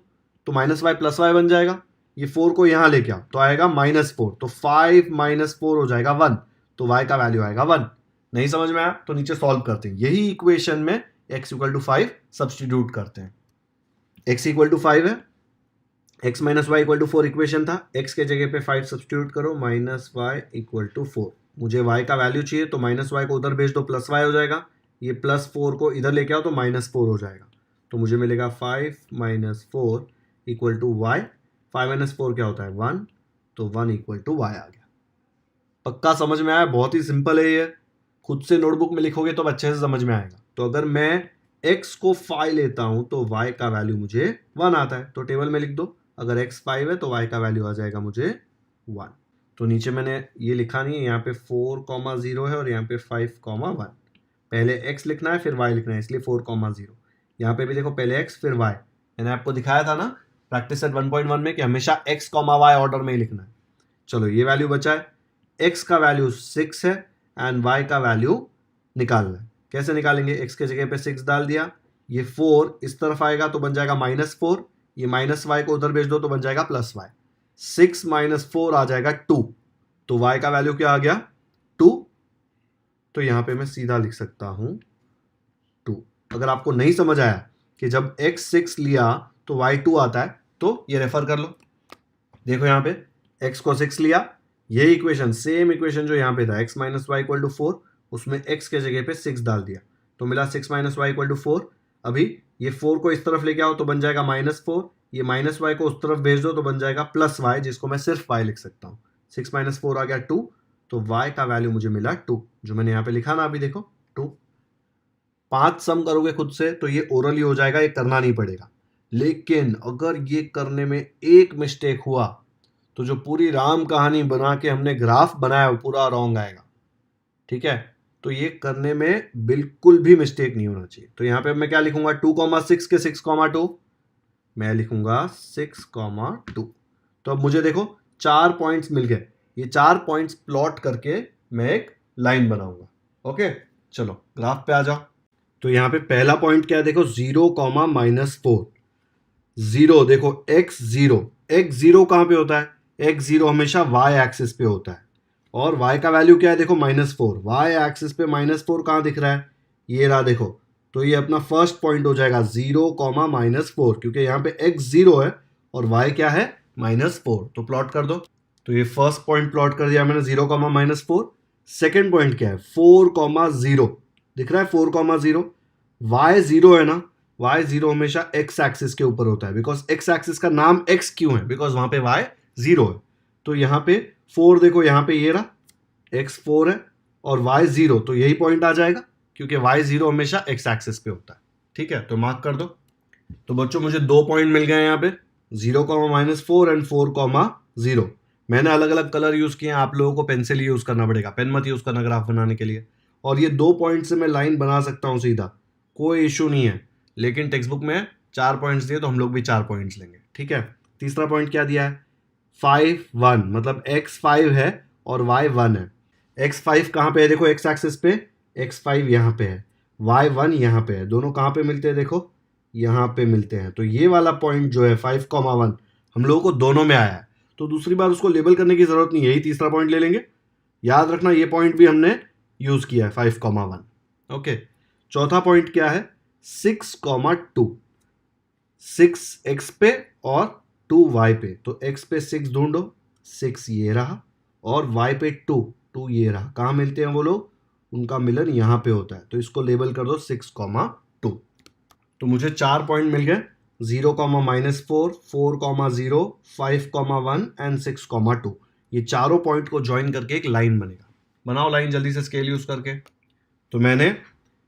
तो -y + y बन जाएगा, ये 4 को यहाँ लेके आओ तो आएगा -4, तो 5 - 4 हो जाएगा 1, तो y का वैल्यू आएगा 1। नहीं समझ में आया तो नीचे सॉल्व करते हैं, यही इक्वेशन में x = 5 सब्सटीट्यूट करते हैं। x = 5 है, x - y = 4 इक्वेशन था, x के जगह पे 5 सब्सटीट्यूट करो, -y = 4। मुझे y का वैल्यू चाहिए तो -y को उधर भेज दो, +y हो जाएगा, ये +4 को इधर लेके आओ तो -4 हो जाएगा, तो मुझे मिलेगा 5 - 4 = y। 5 - 4 क्या होता है? 1, तो 1 = y आ गया। पक्का समझ में आया? बहुत ही सिंपल है ये, खुद से नोटबुक में लिखोगे तो अच्छे से समझ में आएगा। तो अगर मैं x को 5 लेता हूं तो y का वैल्यू मुझे 1 आता है, तो टेबल में लिख दो, अगर x 5 है तो y का वैल्यू आ जाएगा मुझे 1। तो नीचे मैंने ये लिखा नहीं है, यहाँ पे 4, 0 है और यहाँ पे 5, 1। पहले x लिखना है फिर y लिखना है, इसलिए 4, 0। यहाँ पे भी देखो, पहले x फिर y। मैंने आपको दिखाया था ना प्रैक्टिस सेट 1.1 में कि हमेशा x, y ऑर्डर में ही लिखना है। चलो, ये वैल्यू बचा है, x का वैल्यू 6 है एंड y का वैल्यू निकालना है। कैसे निकालेंगे? x के जगह पे 6 डाल दिया, ये 4 इस तरफ आएगा तो बन जाएगा -4, ये -y को उधर भेज दो तो बन जाएगा +y। 6 - 4 आ जाएगा 2, तो y का वैल्यू क्या आ गया? 2। तो यहां पे मैं सीधा लिख सकता हूं 2। अगर आपको नहीं समझ आया कि जब x 6 लिया तो y 2 आता है, तो ये रेफर कर लो। देखो यहाँ पे x को 6 लिया, यही इक्वेशन, सेम इक्वेशन जो यहाँ पे था, x - y = 4, उसमें x के जगह पे 6 डाल दिया तो मिला 6 - y = 4। अभी ये 4 को इस तरफ लेके आओ तो बन जाएगा -4, ये -y को उस तरफ भेज दो तो बन जाएगा +y, जिसको मैं सिर्फ y लिख सकता हूँ। 6 - 4 आ गया 2, तो y का वैल्यू मुझे मिला 2, जो मैंने यहाँ पे लिखा ना, अभी देखो 2। 5 सम करोगे खुद से तो ये ओरली हो जाएगा, ये करना नहीं पड़ेगा। लेकिन अगर ये करने में एक मिस्टेक हुआ तो जो पूरी राम कहानी बना के हमने ग्राफ बनाया वो पूरा रॉन्ग आएगा। ठीक है, तो ये करने में बिल्कुल भी मिस्टेक नहीं होना चाहिए। तो यहाँ पे मैं क्या लिखूंगा? 2,6 के 6,2 मैं लिखूंगा 6,2। तो अब मुझे देखो 4 पॉइंट्स मिल गए, ये 4 पॉइंट्स प्लॉट करके मैं एक लाइन बनाऊंगा। ओके, चलो ग्राफ पे आ जाओ। तो यहाँ पे पहला पॉइंट क्या है? देखो 0, -4। 0 देखो, x0 कहां पे होता है? x0 हमेशा y एक्सिस पे होता है, और y का वैल्यू क्या है? देखो -4, y एक्सिस पे -4 कहां दिख रहा है? ये रहा, देखो। तो ये अपना फर्स्ट पॉइंट हो जाएगा 0, -4, क्योंकि यहाँ पे x0 है और y क्या है? -4, तो प्लॉट कर दो। तो ये फर्स्ट पॉइंट प्लॉट कर दिया मैंने, 0, -4। सेकेंड पॉइंट क्या है? 4, 0 दिख रहा है, 4, 0। y0 है ना, y0 हमेशा x एक्सिस के ऊपर होता है, बिकॉज x एक्सिस का नाम x क्यों है? बिकॉज वहां पे y0 है। तो यहाँ पे 4 देखो, यहाँ पे ये रहा, x4 है और y0, तो यही पॉइंट आ जाएगा क्योंकि y0 हमेशा x एक्सिस पे होता है। ठीक है, तो मार्क कर दो। तो बच्चों मुझे 2 पॉइंट मिल गए यहाँ पे, 0, -4 एंड 4, 0। मैंने अलग अलग कलर यूज किए हैं, आप लोगों को पेंसिल यूज करना पड़ेगा, पेन मत यूज करना ग्राफ बनाने के लिए। और ये 2 पॉइंट से मैं लाइन बना सकता हूँ सीधा, कोई इशू नहीं है। लेकिन टेक्स्ट बुक में 4 पॉइंट्स दिए तो हम लोग भी 4 पॉइंट्स लेंगे। ठीक है, तीसरा पॉइंट क्या दिया है? 5, 1, मतलब x 5 है और y 1 है। x 5 कहाँ पे है? देखो x एक्सिस पे x 5 यहाँ पे है, y 1 यहाँ पे है, दोनों कहाँ पे मिलते हैं? देखो यहाँ पे मिलते हैं। तो ये वाला पॉइंट जो है 5, 1 हम लोगों को दोनों में आया है, तो दूसरी बार उसको लेबल करने की जरूरत नहीं है, यही तीसरा पॉइंट ले लेंगे। याद रखना ये पॉइंट भी हमने यूज किया है, 5, 1। ओके, चौथा पॉइंट क्या है? 6, 2। 6 x पे और 2 y पे, तो x पे 6 ढूंढो, 6 ये रहा, और y पे 2, 2 ये रहा। कहाँ मिलते हैं वो लोग? उनका मिलन यहाँ पे होता है, तो इसको लेबल कर दो 6,2। तो मुझे 4 पॉइंट मिल गए, 0,-4, 4,0, 5,1 एंड 6,2। ये चारों पॉइंट को ज्वाइन करके एक लाइन बनेगा। बनाओ लाइन जल्दी से स्केल यूज करके। तो मैंने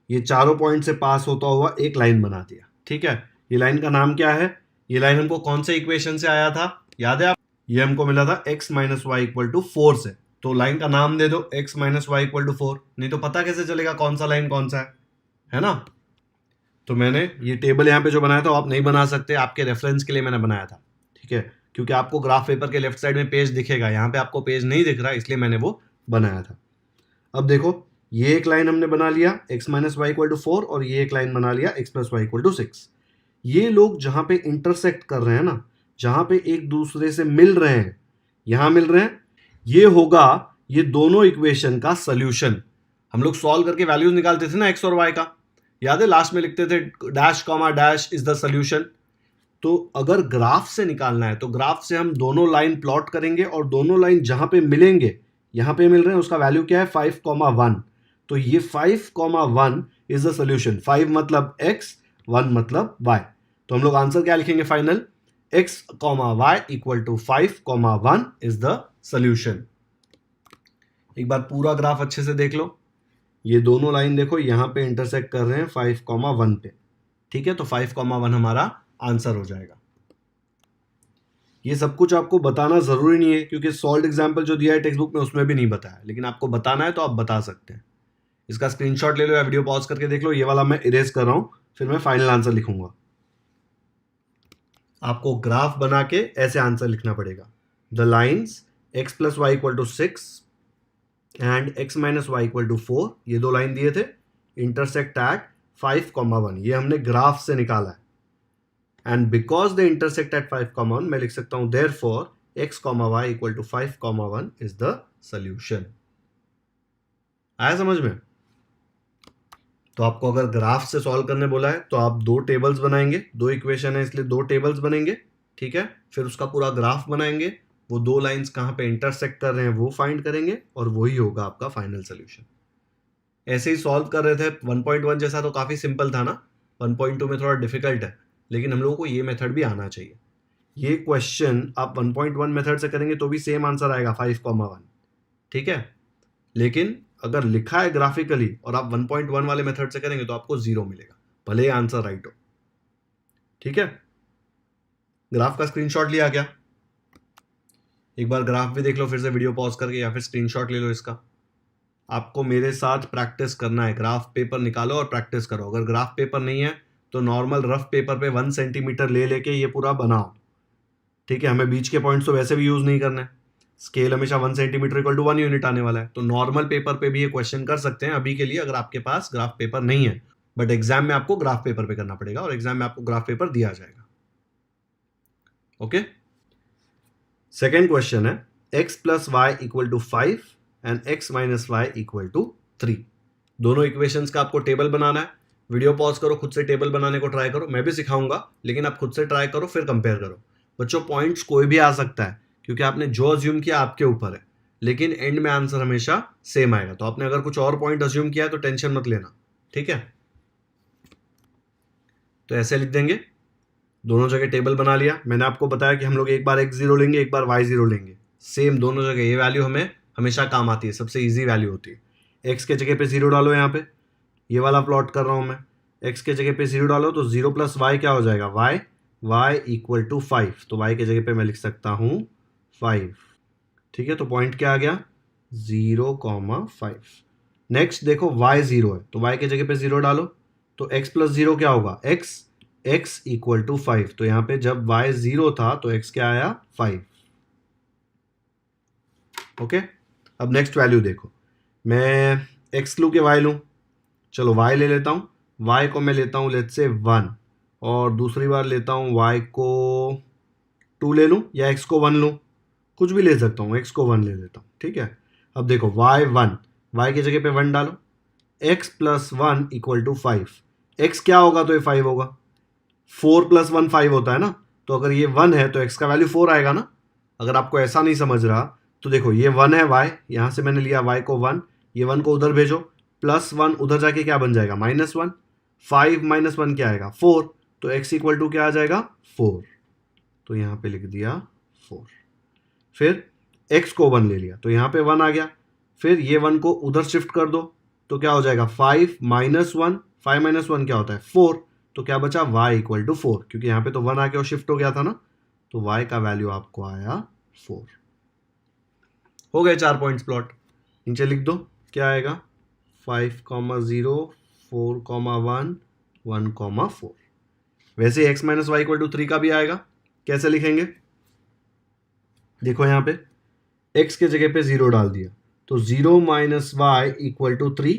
ये चारों पॉइंट से पास होता हुआ एक लाइन बना दिया। ठीक है, ये लाइन का नाम क्या है? ये लाइन हमको कौन से इक्वेशन से आया था, याद है आप? ये हमको मिला था x - y = 4 से। तो लाइन का नाम दे दो x - y = 4, नहीं तो पता कैसे चलेगा कौन सा लाइन कौन सा है ना? तो मैंने ये टेबल यहाँ पे जो बनाया था आप नहीं बना सकते, आपके रेफरेंस के लिए मैंने बनाया था। ठीक है, क्योंकि आपको ग्राफ पेपर के लेफ्ट साइड में पेज दिखेगा, यहाँ पे आपको पेज नहीं दिख रहा, इसलिए मैंने वो बनाया था। अब देखो, ये एक लाइन हमने बना लिया x - y = 4, और ये एक लाइन बना लिया x + y = 6। ये लोग जहां पे इंटरसेक्ट कर रहे हैं ना, जहां पे एक दूसरे से मिल रहे हैं, यहां मिल रहे हैं, ये होगा ये दोनों इक्वेशन का सोल्यूशन। हम लोग सॉल्व करके वैल्यूज निकालते थे ना x और y का, याद है? लास्ट में लिखते थे dash comma dash is the solution. तो अगर ग्राफ से निकालना है तो ग्राफ से हम दोनों लाइन प्लॉट करेंगे, और दोनों लाइन जहां पे मिलेंगे, यहां पे मिल रहे हैं, उसका वैल्यू क्या है? 5,1। तो ये 5,1 इज द सोल्यूशन। 5 मतलब x, 1 मतलब y। तो हम लोग आंसर क्या लिखेंगे final? x, y = 5,1 is the solution. एक बार पूरा ग्राफ अच्छे से देख लो। ये दोनों लाइन देखो यहां पे इंटरसेक्ट कर रहे हैं 5,1 पे। ठीक है, तो 5,1 हमारा आंसर हो जाएगा। ये सब कुछ आपको बताना जरूरी नहीं है, क्योंकि सॉल्व एग्जाम्पल जो दिया है टेक्स्ट बुक में उसमें भी नहीं बताया, लेकिन आपको बताना है तो आप बता सकते हैं। इसका स्क्रीनशॉट ले लो या वीडियो पॉज करके देख लो। ये वाला मैं इरेज कर रहा हूं, फिर मैं फाइनल आंसर लिखूंगा। आपको ग्राफ बना के ऐसे आंसर लिखना पड़ेगा। The lines x + y = 6 and x - y = 4, ये दो लाइन दिए थे, इंटरसेक्ट एट 5,1। ये हमने ग्राफ से निकाला है। And because the intersect at 5,1, मैं लिख सकता हूं therefore x, y = 5,1 is the solution. आया समझ में? तो आपको अगर ग्राफ से सॉल्व करने बोला है तो आप दो टेबल्स बनाएंगे, दो इक्वेशन है इसलिए दो टेबल्स बनेंगे। ठीक है, फिर उसका पूरा ग्राफ बनाएंगे, वो दो लाइंस कहाँ पे इंटरसेक्ट कर रहे हैं वो फाइंड करेंगे, और वही होगा आपका फाइनल सोल्यूशन। ऐसे ही सॉल्व कर रहे थे 1.1 जैसा, तो काफी सिंपल था ना। 1.2 में थोड़ा डिफिकल्ट है, लेकिन हम लोगों को ये मेथड भी आना चाहिए। ये क्वेश्चन आप 1.1 मेथड से करेंगे तो भी सेम आंसर आएगा 5,1। ठीक है, लेकिन अगर लिखा है ग्राफिकली और आप 1.1 वाले मेथड से करेंगे तो आपको 0 मिलेगा, भले ही आंसर राइट हो। ठीक है, ग्राफ का स्क्रीनशॉट लिया क्या? एक बार ग्राफ भी देख लो फिर से वीडियो पॉज करके, या फिर स्क्रीनशॉट ले लो इसका। आपको मेरे साथ प्रैक्टिस करना है, ग्राफ पेपर निकालो और प्रैक्टिस करो। अगर ग्राफ पेपर नहीं है तो नॉर्मल रफ पेपर पे 1 सेंटीमीटर ले लेके ये पूरा बनाओ। ठीक है, हमें बीच के पॉइंट्स तो वैसे भी यूज नहीं करना है। स्केल हमेशा 1 सेंटीमीटर = 1 यूनिट आने वाला है, तो नॉर्मल पेपर पे भी ये क्वेश्चन कर सकते हैं अभी के लिए, अगर आपके पास ग्राफ पेपर नहीं है। बट एग्जाम में आपको ग्राफ पेपर पे करना पड़ेगा, और एग्जाम में आपको ग्राफ पेपर दिया जाएगा। ओके, सेकेंड क्वेश्चन है x + y = 5 and x - y = 3। दोनों इक्वेशंस का आपको टेबल बनाना है। वीडियो पॉज करो, खुद से टेबल बनाने को ट्राई करो। मैं भी सिखाऊंगा, लेकिन आप खुद से ट्राई करो फिर कंपेयर करो। बच्चों, पॉइंट्स कोई भी आ सकता है, क्योंकि आपने जो अज्यूम किया आपके ऊपर है, लेकिन एंड में आंसर हमेशा सेम आएगा। तो आपने अगर कुछ और पॉइंट अज्यूम किया है तो टेंशन मत लेना। ठीक है, तो ऐसे लिख देंगे। दोनों जगह टेबल बना लिया। मैंने आपको बताया कि हम लोग एक बार x0 लेंगे, एक बार y0 लेंगे। सेम दोनों जगह ये वैल्यू हमें हमेशा काम आती है, सबसे इजी वैल्यू होती है। x के जगह पे 0 डालो, यहाँ पे ये वाला प्लॉट कर रहा हूं मैं। x के जगह पे 0 डालो तो 0 + y क्या हो जाएगा? y = 5। तो y के जगह पे मैं लिख सकता हूं 5। ठीक है, तो पॉइंट क्या आ गया? 0,5। नेक्स्ट देखो y0 है, तो y के जगह पे 0 डालो तो x + 0 क्या होगा? x = 5। तो यहां पे जब y 0 था तो x क्या आया? 5। ओके, अब नेक्स्ट वैल्यू देखो। मैं x लूं कि y लूं? चलो y ले लेता हूं। y को मैं लेता हूं लेट्स से 1, और दूसरी बार लेता हूं y को 2 ले लूं, या x को 1 लूं, कुछ भी ले सकता हूं। x को 1 ले लेता हूं। ठीक है, अब देखो y1, y की जगह पे 1 डालो, x + 1 = 5। x क्या होगा? तो ये 5 होगा। 4 + 1 5 होता है ना, तो अगर ये 1 है तो x का वैल्यू 4 आएगा ना। अगर आपको ऐसा नहीं समझ रहा तो देखो ये 1 है y, यहाँ से मैंने लिया y को 1, ये 1 को उधर भेजो, +1 उधर जाके क्या बन जाएगा -1, 5 - 1 क्या आएगा 4, तो x इक्वल टू क्या आ जाएगा 4, तो यहाँ पे लिख दिया 4। फिर x को 1 ले लिया तो यहाँ पे 1 आ गया, फिर ये 1 को उधर शिफ्ट कर दो तो क्या हो जाएगा 5 - 1, 5 - 1 क्या होता है 4, तो क्या बचा y इक्वल टू 4, क्योंकि यहाँ पे तो 1 आके और शिफ्ट हो गया था ना, तो y का वैल्यू आपको आया 4। हो गए 4 पॉइंट्स प्लॉट। नीचे लिख दो क्या आएगा 5, 0, 4, 1, 1, 4। वैसे x - y इक्वल टू 3 का भी आएगा, कैसे लिखेंगे, देखो यहाँ पे x के जगह पे 0 डाल दिया तो 0 - y इक्वल टू 3,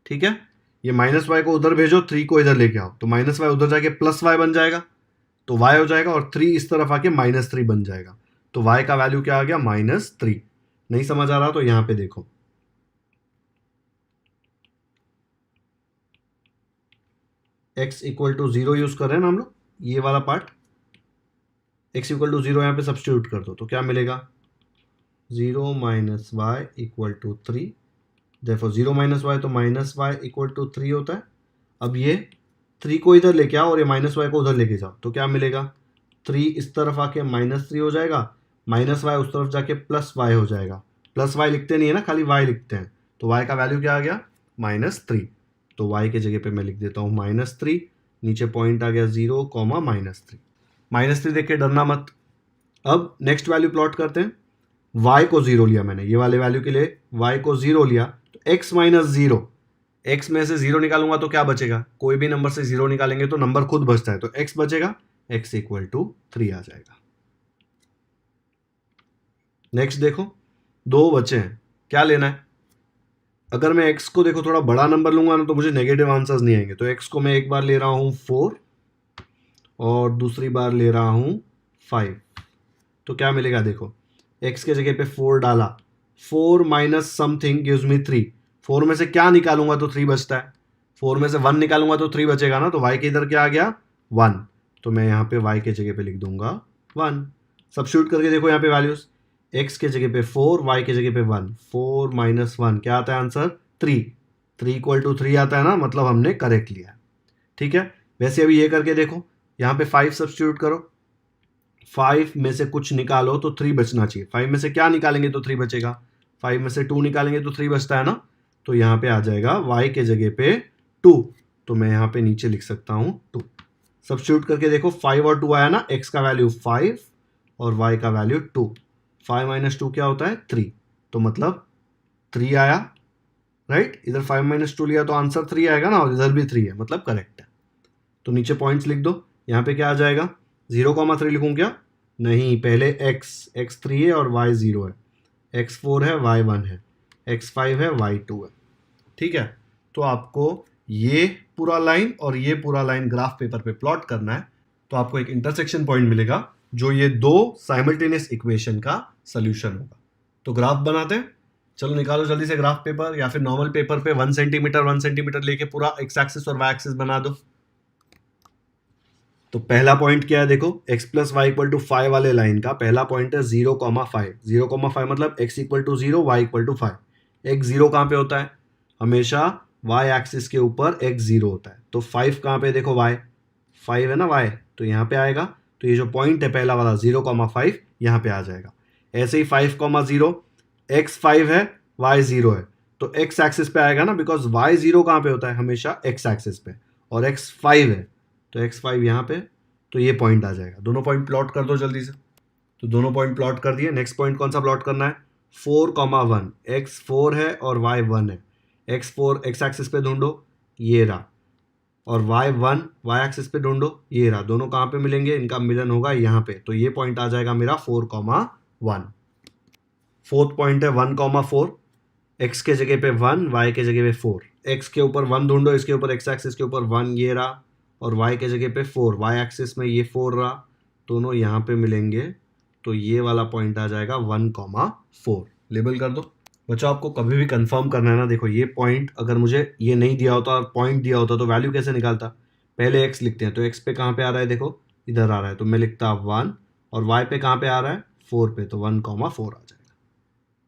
ठीक है। ये -y को उधर भेजो, 3 को इधर लेके आओ तो -y उधर जाके +y बन जाएगा, तो y हो जाएगा, और 3 इस तरफ आके -3 बन जाएगा, तो y का वैल्यू क्या आ गया -3। नहीं समझ आ रहा तो यहां पे देखो, x इक्वल टू 0 यूज कर रहे हैं ना हम लोग, ये वाला पार्ट, x इक्वल टू 0 यहां पे सब्स्टिट्यूट कर दो तो क्या मिलेगा 0 - y इक्वल टू 3, देखो 0 - y तो -y इक्वल टू 3 होता है। अब ये 3 को इधर लेके आओ और ये -y को उधर लेके जाओ तो क्या मिलेगा 3 इस तरफ आके -3 हो जाएगा, -y उस तरफ जाके +y हो जाएगा, +y लिखते नहीं है ना, खाली y लिखते हैं, तो y का वैल्यू क्या आ गया -3, तो y के जगह पे मैं लिख देता हूँ -3, नीचे पॉइंट आ गया 0, -3, -3 देख के डरना मत। अब नेक्स्ट वैल्यू प्लॉट करते हैं, y को 0 लिया मैंने, ये वाले वैल्यू के लिए y को 0 लिया तो x - 0, x में से 0 निकालूंगा तो क्या बचेगा, कोई भी नंबर से 0 निकालेंगे तो नंबर खुद बचता है, तो x बचेगा, x इक्वल टू 3 आ जाएगा। नेक्स्ट देखो 2 बचे हैं, क्या लेना है, अगर मैं x को देखो थोड़ा बड़ा नंबर लूंगा ना तो मुझे नेगेटिव आंसर्स नहीं आएंगे, तो x को मैं एक बार ले रहा हूं 4 और दूसरी बार ले रहा हूं 5, तो क्या मिलेगा देखो x के जगह पे 4 डाला, 4 माइनस समथिंग गिव्स मी 3, 4 में से क्या निकालूंगा तो 3 बचता है, 4 में से 1 निकालूंगा तो 3 बचेगा ना, तो y के इधर क्या आ गया 1, तो मैं यहाँ पे y के जगह पे लिख दूंगा 1। सब्स्टिट्यूट करके देखो यहाँ पे वैल्यूज, x के जगह पे 4, y के जगह पे 1, 4 - 1 क्या आता है आंसर 3, 3 इक्वल टू 3 आता है ना, मतलब हमने करेक्ट लिया, ठीक है। वैसे अभी ये करके देखो, यहाँ पे 5 सब्स्टिट्यूट करो, 5 में से कुछ निकालो तो 3 बचना चाहिए, 5 में से क्या निकालेंगे तो 3 बचेगा, 5 में से 2 निकालेंगे तो 3 बचता है ना, तो यहाँ पे आ जाएगा y के जगह पे 2, तो मैं यहाँ पे नीचे लिख सकता हूँ 2। सब्स्टिट्यूट करके देखो 5 और 2 आया ना, x का वैल्यू 5 और y का वैल्यू 2, 5 - 2 क्या होता है 3, तो मतलब 3 आया, राइट, इधर 5 - 2 लिया तो आंसर 3 आएगा ना, और इधर भी 3 है, मतलब करेक्ट है। तो नीचे पॉइंट्स लिख दो, यहाँ पे क्या आ जाएगा 0,3 लिखूँ क्या, नहीं, पहले x 3 है और y 0 है, x 4 है y 1 है, x 5 है y 2 है, ठीक है। तो आपको ये पूरा लाइन और ये पूरा लाइन ग्राफ पेपर पे प्लॉट करना है, तो आपको एक इंटरसेक्शन पॉइंट मिलेगा जो ये 2 साइमल्टेनियस इक्वेशन का सोल्यूशन होगा। तो ग्राफ बनाते हैं, चलो निकालो जल्दी से ग्राफ पेपर, या फिर नॉर्मल पेपर पे 1 सेंटीमीटर 1 सेंटीमीटर लेके पूरा एक्स एक्सिस और वाई एक्सिस बना दो। तो पहला पॉइंट क्या है देखो, x plus y equal to 5 वाले लाइन का पहला पॉइंट है 0,5, 0,5 मतलब x equal to 0, y equal to 5। x 0 कहाँ पे होता है, हमेशा y एक्सिस के ऊपर x 0 होता है, तो 5 कहाँ पे देखो y, 5 है ना y, तो यहाँ पे आएगा, तो ये जो पॉइंट है पहला वाला 0,5 यहाँ पे आ जाएगा। ऐसे ही 5,0 x 5 है y 0 है, तो x एक्सिस पे आएगा ना, बिकॉज y 0 कहाँ पे होता है हमेशा x एक्सिस पे, और x 5 है तो x5 यहाँ पे, तो ये पॉइंट आ जाएगा। दोनों पॉइंट प्लॉट कर दो जल्दी से, तो दोनों पॉइंट प्लॉट कर दिए। नेक्स्ट पॉइंट कौन सा प्लॉट करना है, 4,1, x 4 है और y 1 है, x4 x एक्सिस पे ढूंढो, ये रहा, और y 1 y एक्सिस पे ढूंढो, ये रहा, दोनों कहाँ पे मिलेंगे, इनका मिलन होगा यहाँ पे, तो ये पॉइंट आ जाएगा मेरा 4,1। फोर्थ पॉइंट है 1,4, x के जगह पे 1, y के जगह पे 4, x के ऊपर 1 ढूंढो, इसके ऊपर x एक्सिस के ऊपर 1, ये रहा, और y के जगह पे 4, y एक्सिस में ये 4 रहा, दोनों यहाँ पे मिलेंगे, तो ये वाला पॉइंट आ जाएगा 1,4। लेबल कर दो बच्चों। आपको कभी भी कंफर्म करना है ना, देखो ये पॉइंट अगर मुझे ये नहीं दिया होता और पॉइंट दिया होता तो वैल्यू कैसे निकालता, पहले x लिखते हैं, तो x पे कहाँ पे आ रहा है देखो, इधर आ रहा है, तो मैं लिखता 1, और y पे कहाँ पे आ रहा है 4 पे, तो 1,4 आ जाएगा।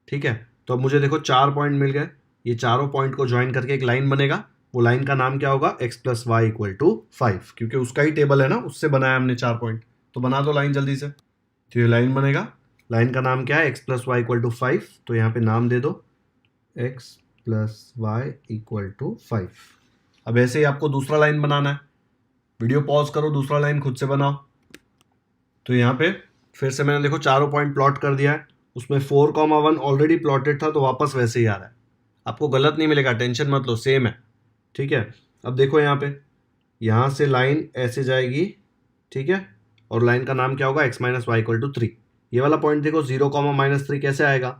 ठीक है, तो अब मुझे देखो 4 पॉइंट मिल गए, ये चारों पॉइंट को ज्वाइन करके एक लाइन बनेगा, वो लाइन का नाम क्या होगा, x plus y equal to 5, क्योंकि उसका ही टेबल है ना, उससे बनाया हमने 4 पॉइंट, तो बना दो लाइन जल्दी से। तो ये लाइन बनेगा, लाइन का नाम क्या है, x plus y equal to 5, तो यहाँ पे नाम दे दो x plus y equal to 5। अब ऐसे ही आपको दूसरा लाइन बनाना है, वीडियो पॉज करो, दूसरा लाइन खुद से बनाओ। तो यहाँ पे फिर से मैंने देखो चारों पॉइंट प्लॉट कर दिया है, उसमें 4,1 ऑलरेडी प्लॉटेड था, तो वापस वैसे ही आ रहा है, आपको गलत नहीं मिलेगा, टेंशन मत लो, सेम है। ठीक है, अब देखो यहाँ पे, यहाँ से लाइन ऐसे जाएगी, ठीक है, और लाइन का नाम क्या होगा, x minus y equal to 3। ये वाला पॉइंट देखो 0,-3 कैसे आएगा,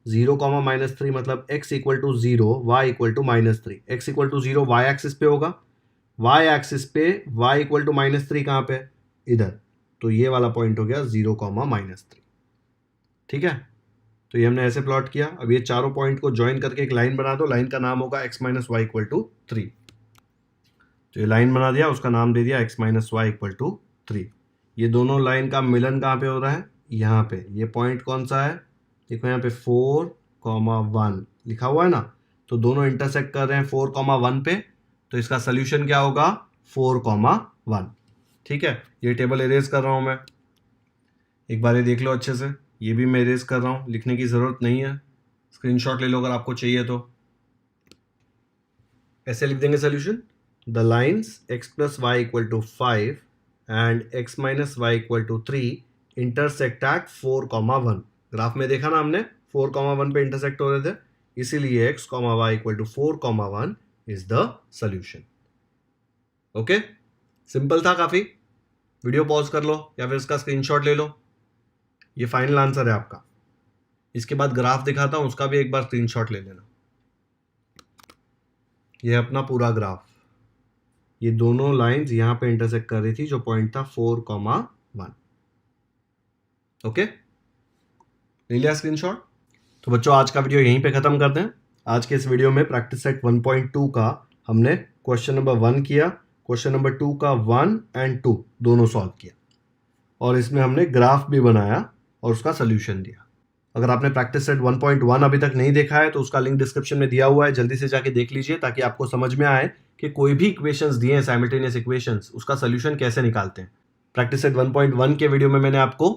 0,-3 मतलब x equal to 0, y equal to -3। x equal to 0 y axis पे होगा, वाई एक्सिस पे y इक्वल टू -3 कहाँ पे, इधर, तो ये वाला पॉइंट हो गया 0,-3। ठीक है, तो ये हमने ऐसे प्लॉट किया। अब ये चारों पॉइंट को ज्वाइन करके एक लाइन बना दो, लाइन का नाम होगा x minus y equal to 3। तो ये लाइन बना दिया, उसका नाम दे दिया x minus y equal to 3। ये दोनों लाइन का मिलन कहाँ पे हो रहा है, यहाँ पे। ये पॉइंट कौन सा है, देखो यहाँ पे 4,1 लिखा हुआ है ना, तो दोनों इंटरसेक्ट कर रहे हैं 4,1 पे, तो इसका सोल्यूशन क्या होगा, 4,1। ठीक है, ये टेबल इरेज कर रहा हूँ मैं, एक बार ये देख लो अच्छे से, ये भी मैं इरेज कर रहा हूँ, लिखने की ज़रूरत नहीं है, स्क्रीनशॉट ले लो अगर आपको चाहिए तो। ऐसे लिख देंगे solution, the lines x plus y equal to 5 and x minus y equal to 3 intersect at 4,1। Graph में देखा ना हमने, 4,1 पे इंटरसेक्ट हो रहे थे, इसीलिए x, y equal to 4,1 is the solution. Okay, simple था काफी। वीडियो पॉज कर लो या फिर इसका स्क्रीनशॉट ले लो, ये फाइनल आंसर है आपका। इसके बाद ग्राफ दिखाता हूं, उसका भी एक बार स्क्रीनशॉट ले लेना। ये अपना पूरा ग्राफ, ये दोनों लाइंस यहां पे इंटरसेक्ट कर रही थी, जो पॉइंट था 4,1। ओके, ले लिया स्क्रीनशॉट। तो बच्चों आज का वीडियो यहीं पे खत्म करते हैं। आज के इस वीडियो में प्रैक्टिस सेट 1.2 का हमने क्वेश्चन नंबर 1 किया, क्वेश्चन नंबर 2 का 1 और 2 दोनों सॉल्व किया, और इसमें हमने ग्राफ भी बनाया और उसका सोल्यूशन दिया। अगर आपने प्रैक्टिस सेट 1.1 अभी तक नहीं देखा है तो उसका लिंक डिस्क्रिप्शन में दिया हुआ है, जल्दी से जाके देख लीजिए, ताकि आपको समझ में आए कि कोई भी इक्वेशंस दिए हैं, साइमल्टेनियस इक्वेशंस, उसका सोल्यूशन कैसे निकालते हैं। प्रैक्टिस सेट 1.1 के वीडियो में मैंने आपको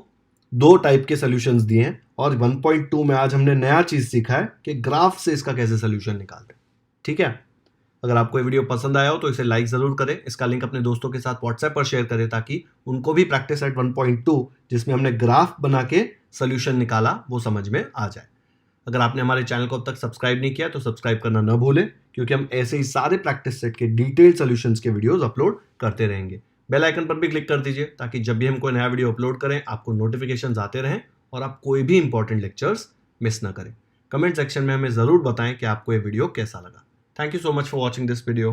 2 टाइप के सोल्यूशंस दिए हैं, और 1.2 में आज हमने नया चीज सीखा है कि ग्राफ से इसका कैसे सोल्यूशन निकालते हैं। ठीक है, अगर आपको ये वीडियो पसंद आया हो तो इसे लाइक जरूर करें, इसका लिंक अपने दोस्तों के साथ व्हाट्सएप पर शेयर करें, ताकि उनको भी प्रैक्टिस सेट 1.2 जिसमें हमने ग्राफ बना के सोल्यूशन निकाला वो समझ में आ जाए। अगर आपने हमारे चैनल को अब तक सब्सक्राइब नहीं किया तो सब्सक्राइब करना न भूलें, क्योंकि हम ऐसे ही सारे प्रैक्टिस सेट के डिटेल्ड सॉल्यूशंस के वीडियोस अपलोड करते रहेंगे। बेल आइकन पर भी क्लिक कर दीजिए, ताकि जब भी हम कोई नया वीडियो अपलोड करें आपको नोटिफिकेशंस आते रहें और आप कोई भी इंपॉर्टेंट लेक्चर्स मिस ना करें। कमेंट सेक्शन में हमें जरूर बताएं कि आपको ये वीडियो कैसा लगा। Thank you so much for watching this video.